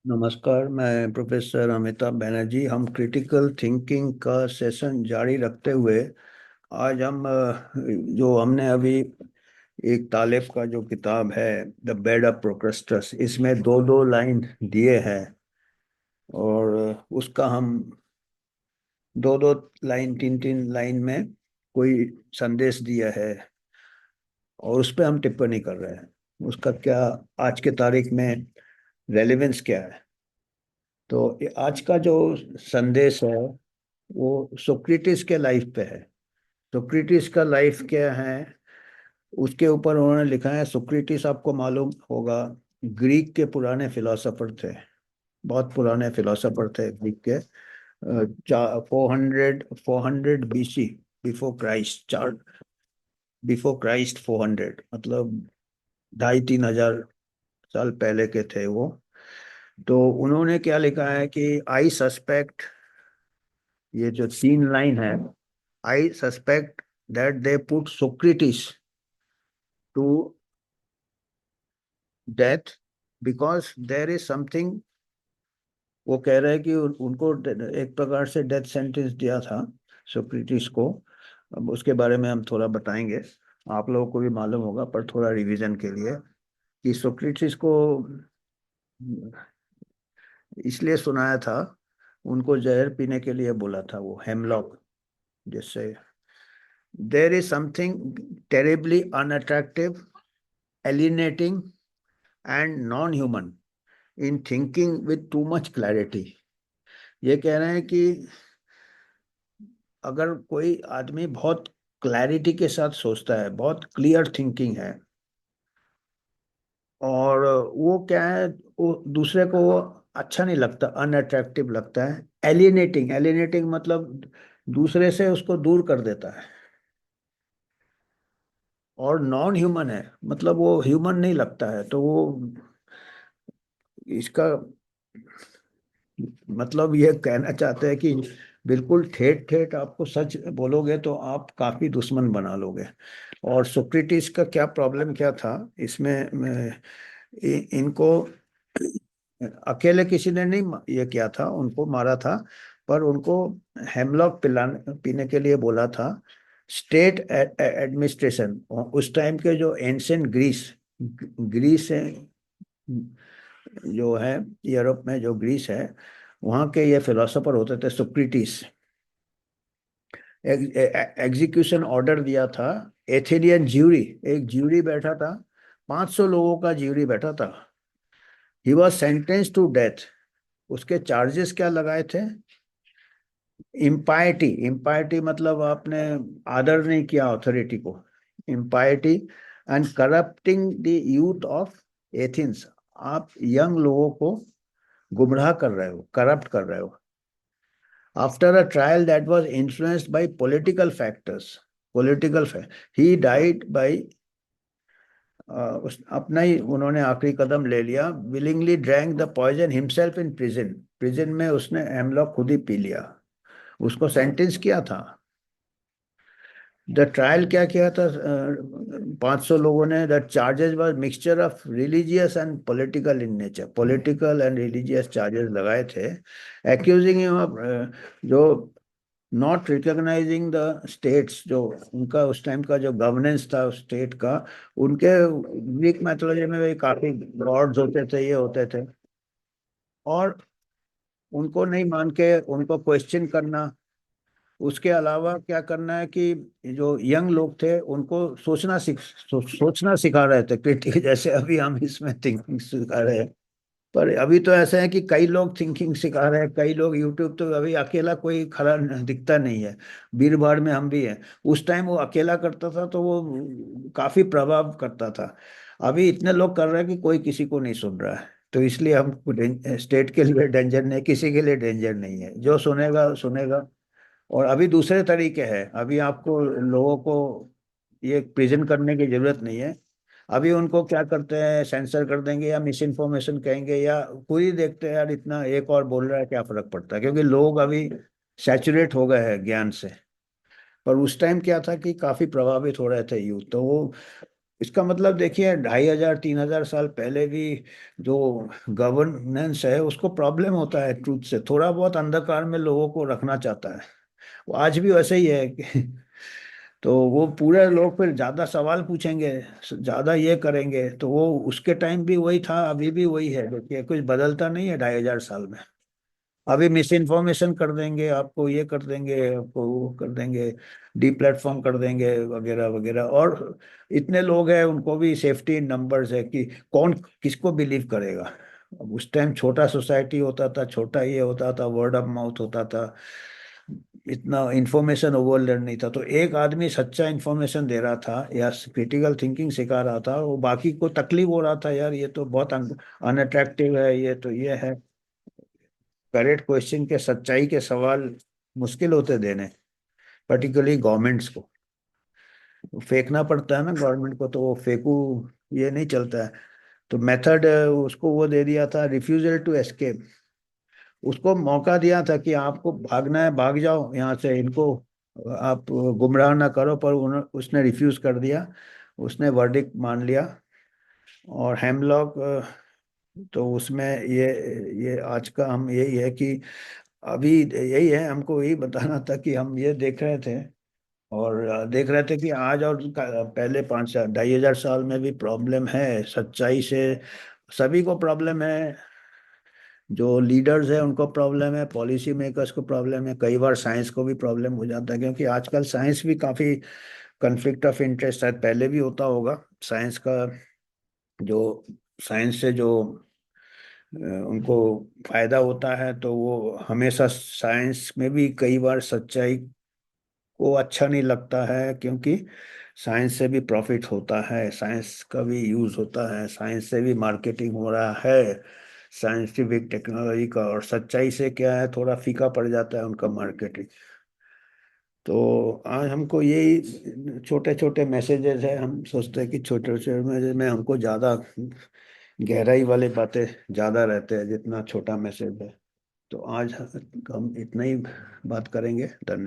नमस्कार। मैं प्रोफेसर अमिताभ बनर्जी। हम क्रिटिकल थिंकिंग का सेशन जारी रखते हुए आज हम जो हमने अभी एक तालिब का जो किताब है द बेड ऑफ प्रोक्रेस्टस, इसमें दो दो लाइन दिए हैं और उसका हम दो दो लाइन तीन तीन लाइन में कोई संदेश दिया है और उस पर हम टिप्पणी कर रहे हैं। उसका क्या आज के तारीख में रेलेवेंस क्या है। तो ये आज का जो संदेश है वो सोक्रेटिस के लाइफ पे है। सोक्रेटिस का लाइफ क्या है उसके ऊपर उन्होंने लिखा है। सोक्रेटिस आपको मालूम होगा ग्रीक के पुराने फिलोसोफर थे। बहुत पुराने फिलोसोफर थे ग्रीक के। 400 BC, बिफोर क्राइस्ट। चार बिफोर क्राइस्ट 400 मतलब 2500-3000 साल पहले के थे वो। तो उन्होंने क्या लिखा है कि आई सस्पेक्ट, ये जो तीन लाइन है, I suspect that they put Socrates to death because there is something. वो कह रहे हैं कि उनको एक प्रकार से डेथ सेंटेंस दिया था सोक्रेटिस को। अब उसके बारे में हम थोड़ा बताएंगे, आप लोगों को भी मालूम होगा, पर थोड़ा रिवीजन के लिए कि सोक्रेटिस को इसलिए सुनाया था, उनको जहर पीने के लिए बोला था वो हेमलॉक। जिससे देर is something terribly unattractive, alienating and non-human in thinking with too much clarity। ये कह रहे हैं कि अगर कोई आदमी बहुत क्लैरिटी के साथ सोचता है, बहुत क्लियर थिंकिंग है, और वो क्या है, वो दूसरे को वो अच्छा नहीं लगता, अनअट्रैक्टिव लगता है। एलिनेटिंग, एलिनेटिंग मतलब दूसरे से उसको दूर कर देता है। और नॉन ह्यूमन है मतलब वो ह्यूमन नहीं लगता है। तो वो इसका मतलब ये कहना चाहते हैं कि बिल्कुल ठेठ ठेठ आपको सच बोलोगे तो आप काफी दुश्मन बना लोगे। और सोक्रेटिस का क्या प्रॉब्लम क्या था इसमें, इनको अकेले किसी ने नहीं ये किया था, उनको मारा था, पर उनको हेमलॉक पिलाने पीने के लिए बोला था स्टेट एडमिनिस्ट्रेशन। उस टाइम के जो एंशियंट ग्रीस, ग्रीस है जो है, यूरोप में जो ग्रीस है, वहाँ के ये फिलोसोफर होते थे सोक्रेटिस। एग्जीक्यूशन ऑर्डर दिया था। एथेनियन ज्यूरी, एक ज्यूरी बैठा था, 500 लोगों का ज्यूरी बैठा था। He was sentence to death. उसके चार्जेस क्या लगाए थे? इम्पायटी, इम्पायटी मतलब आपने आदर नहीं किया अथॉरिटी को, impiety. And corrupting the youth of Athens. आप यंग लोगों को गुमराह कर रहे हो, करप्ट कर रहे हो। After a trial that was influenced by political factors, political fact, he died by अपना ही उन्होंने आखिरी कदम ले लिया। Willingly drank the poison himself in prison. Prison में उसने हेमलॉक खुद ही पी लिया। उसको सेंटेंस किया था। द ट्रायल क्या किया था? 500 लोगों ने। The charges was mixture of religious and political in nature. Political and religious charges लगाए थे। एक्यूजिंग हिम ऑफ जो नॉट रिकॉग्नाइजिंग द स्टेट्स, जो उनका उस टाइम का जो गवर्नेंस था उस स्टेट का। उनके ग्रीक मैथोलॉजी में भी काफी गॉड्स होते थे, ये होते थे, और उनको नहीं मान के उनको क्वेश्चन करना। उसके अलावा क्या करना है कि जो यंग लोग थे उनको सोचना सिखा रहे थे, क्रिटिक जैसे अभी हम इसमें थिंकिंग सिखा रहे हैं। पर अभी तो ऐसा है कि कई लोग थिंकिंग सिखा रहे हैं, कई लोग यूट्यूब, तो अभी अकेला कोई खड़ा दिखता नहीं है। भीड़ भाड़ में हम भी हैं। उस टाइम वो अकेला करता था तो वो काफी प्रभाव करता था। अभी इतने लोग कर रहे हैं कि कोई किसी को नहीं सुन रहा है। तो इसलिए हम स्टेट के लिए डेंजर नहीं, किसी के लिए डेंजर नहीं है, जो सुनेगा सुनेगा। और अभी दूसरे तरीके हैं। अभी आपको लोगों को ये प्रेजेंट करने की जरूरत नहीं है। अभी उनको क्या करते हैं, सेंसर कर देंगे या मिस इन्फॉर्मेशन कहेंगे, या कोई ही देखते हैं यार इतना एक और बोल रहा है क्या फर्क पड़ता है, क्योंकि लोग अभी सैचुरेट हो गए हैं ज्ञान से। पर उस टाइम क्या था कि काफी प्रभावित हो रहे थे यूथ। तो वो इसका मतलब देखिए 2500 3000 साल पहले भी जो गवर्नेंस है उसको प्रॉब्लम होता है ट्रूथ से, थोड़ा बहुत अंधकार में लोगों को रखना चाहता है। वो आज भी वैसे ही है कि तो वो पूरे लोग फिर ज्यादा सवाल पूछेंगे, ज्यादा ये करेंगे, तो वो उसके टाइम भी वही था, अभी भी वही है। देखिए कुछ बदलता नहीं है 2500 साल में। अभी मिस इन्फॉर्मेशन कर देंगे आपको, ये कर देंगे आपको, वो कर देंगे, डी प्लेटफॉर्म कर देंगे वगैरह वगैरह। और इतने लोग हैं, उनको भी सेफ्टी इन नंबर्स है कि कौन किसको बिलीव करेगा। अब उस टाइम छोटा सोसाइटी होता था, छोटा ये होता था, वर्ड ऑफ माउथ होता था, इतना इंफॉर्मेशन ओवरलोड नहीं था। तो एक आदमी सच्चा इंफॉर्मेशन दे रहा था या क्रिटिकल थिंकिंग सिखा रहा था, वो बाकी को तकलीफ हो रहा था, यार ये तो बहुत अनअट्रैक्टिव है, ये तो ये है। करेक्ट क्वेश्चन के, सच्चाई के सवाल मुश्किल होते देने, पर्टिकुलरली गवर्नमेंट्स को। फेंकना पड़ता है ना गवर्नमेंट को, तो वो फेंकू, ये नहीं चलता है। तो मेथड उसको वो दे दिया था, रिफ्यूजल टू एस्केप। उसको मौका दिया था कि आपको भागना है भाग जाओ यहाँ से, इनको आप गुमराह ना करो, पर उसने रिफ्यूज कर दिया। उसने वर्डिक्ट मान लिया। और हेमलॉक, तो उसमें ये आज का हम यही है कि अभी यही है, हमको यही बताना था कि हम ये देख रहे थे। और देख रहे थे कि आज और पहले 5 2,500 साल में भी प्रॉब्लम है सच्चाई से। सभी को प्रॉब्लम है, जो लीडर्स है उनको प्रॉब्लम है, पॉलिसी मेकर्स को प्रॉब्लम है, कई बार साइंस को भी प्रॉब्लम हो जाता है, क्योंकि आजकल साइंस भी काफी कन्फ्लिक्ट ऑफ इंटरेस्ट, शायद पहले भी होता होगा। साइंस का जो, साइंस से जो उनको फायदा होता है, तो वो हमेशा साइंस में भी कई बार सच्चाई को अच्छा नहीं लगता है, क्योंकि साइंस से भी प्रॉफिट होता है, साइंस का भी यूज होता है, साइंस से भी मार्केटिंग हो रहा है, साइंटिफिक टेक्नोलॉजी का। और सच्चाई से क्या है, थोड़ा फीका पड़ जाता है उनका मार्केटिंग। तो आज हमको यही छोटे छोटे मैसेजेस है, हम सोचते हैं कि छोटे छोटे मैसेज में हमको ज़्यादा गहराई वाली बातें ज़्यादा रहते हैं जितना छोटा मैसेज है। तो आज हम इतना ही बात करेंगे। धन्यवाद।